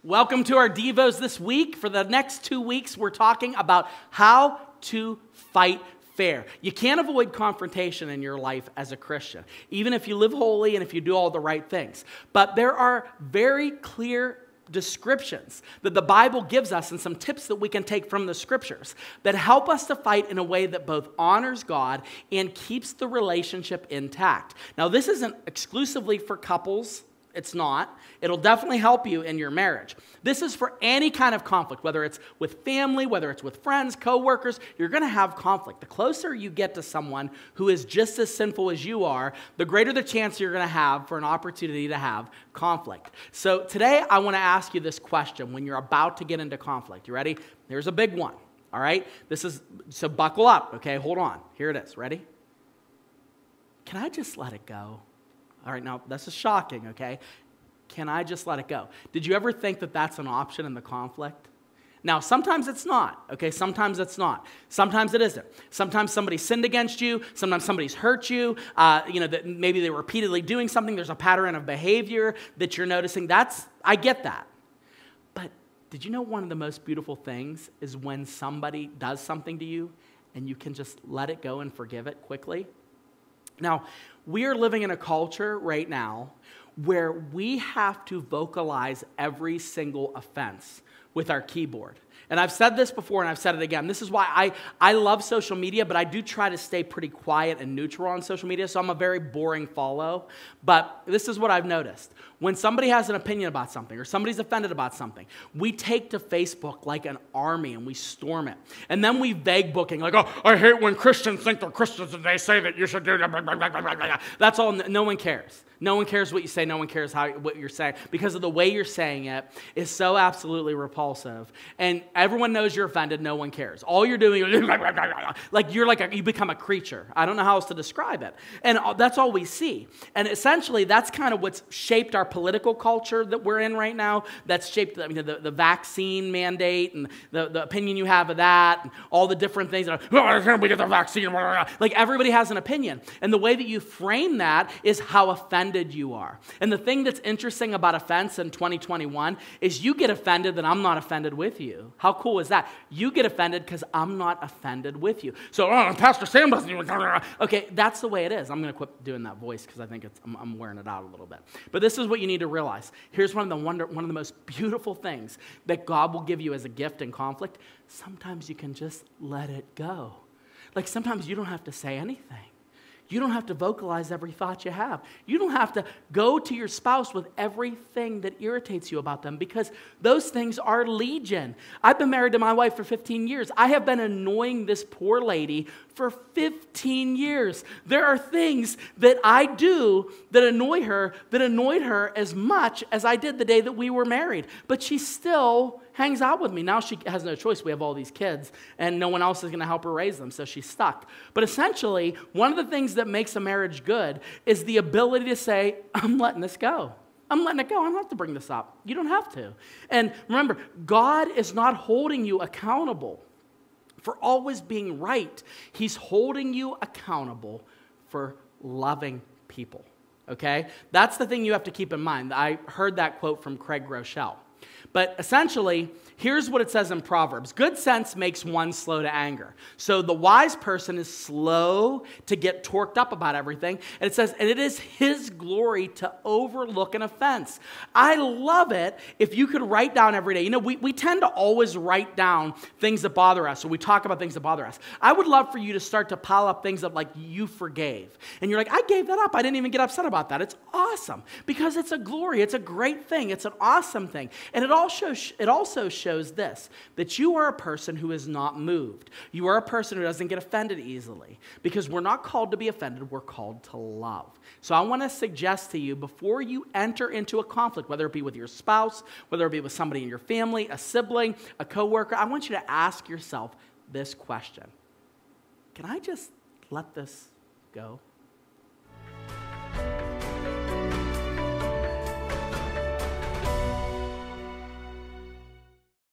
Welcome to our Devos this week. For the next 2 weeks, we're talking about how to fight fair. You can't avoid confrontation in your life as a Christian, even if you live holy and if you do all the right things. But there are very clear descriptions that the Bible gives us and some tips that we can take from the scriptures that help us to fight in a way that both honors God and keeps the relationship intact. Now, this isn't exclusively for couples. It's not. It'll definitely help you in your marriage. This is for any kind of conflict, whether it's with family, whether it's with friends, coworkers. You're going to have conflict. The closer you get to someone who is just as sinful as you are, the greater the chance you're going to have for an opportunity to have conflict. So today, I want to ask you this question when you're about to get into conflict. You ready? Here's a big one. All right? So buckle up. Okay, hold on. Here it is. Ready? Can I just let it go? All right, now, this is shocking, okay? Can I just let it go? Did you ever think that that's an option in the conflict? Now, sometimes it's not, okay? Sometimes it's not. Sometimes it isn't. Sometimes somebody sinned against you. Sometimes somebody's hurt you. That maybe they're repeatedly doing something. There's a pattern of behavior that you're noticing. I get that. But did you know one of the most beautiful things is when somebody does something to you and you can just let it go and forgive it quickly? Now, we are living in a culture right now where we have to vocalize every single offense with our keyboard. And I've said this before and I've said it again. This is why I love social media, but I do try to stay pretty quiet and neutral on social media, so I'm a very boring follow. But this is what I've noticed. When somebody has an opinion about something or somebody's offended about something, we take to Facebook like an army and we storm it. And then we vague booking like, oh, I hate when Christians think they're Christians and they say that you should do that. That's all. No one cares. No one cares what you say. No one cares what you're saying because of the way you're saying it is so absolutely repulsive. And everyone knows you're offended. No one cares. All you're doing is like you become a creature. I don't know how else to describe it. And that's all we see. And essentially, that's kind of what's shaped our political culture that we're in right now. That's shaped the vaccine mandate and the opinion you have of that and all the different things. Can we get the vaccine? Like everybody has an opinion. And the way that you frame that is how offended you are. And the thing that's interesting about offense in 2021 is you get offended that I'm not offended with you. How cool is that? You get offended because I'm not offended with you. So, Pastor Sam doesn't even... Okay, that's the way it is. I'm going to quit doing that voice because I think I'm wearing it out a little bit. But this is what you need to realize. Here's one of the most beautiful things that God will give you as a gift in conflict. Sometimes you can just let it go. Like sometimes you don't have to say anything. You don't have to vocalize every thought you have. You don't have to go to your spouse with everything that irritates you about them because those things are legion. I've been married to my wife for 15 years. I have been annoying this poor lady for 15 years. There are things that I do that annoyed her as much as I did the day that we were married. But she still hangs out with me. Now she has no choice. We have all these kids, and no one else is going to help her raise them, so she's stuck. But essentially, one of the things that makes a marriage good is the ability to say, I'm letting this go. I'm letting it go. I don't have to bring this up. You don't have to. And remember, God is not holding you accountable for always being right. He's holding you accountable for loving people, okay? That's the thing you have to keep in mind. I heard that quote from Craig Groeschel. But essentially, here's what it says in Proverbs. Good sense makes one slow to anger. So the wise person is slow to get torqued up about everything. And it says, and it is his glory to overlook an offense. I love it if you could write down every day. You know, we tend to always write down things that bother us, or we talk about things that bother us. I would love for you to start to pile up things that like you forgave. And you're like, I gave that up. I didn't even get upset about that. It's awesome because it's a glory. It's a great thing. It's an awesome thing. And it also shows this, that you are a person who is not moved. You are a person who doesn't get offended easily because we're not called to be offended. We're called to love. So I want to suggest to you before you enter into a conflict, whether it be with your spouse, whether it be with somebody in your family, a sibling, a coworker, I want you to ask yourself this question. Can I just let this go?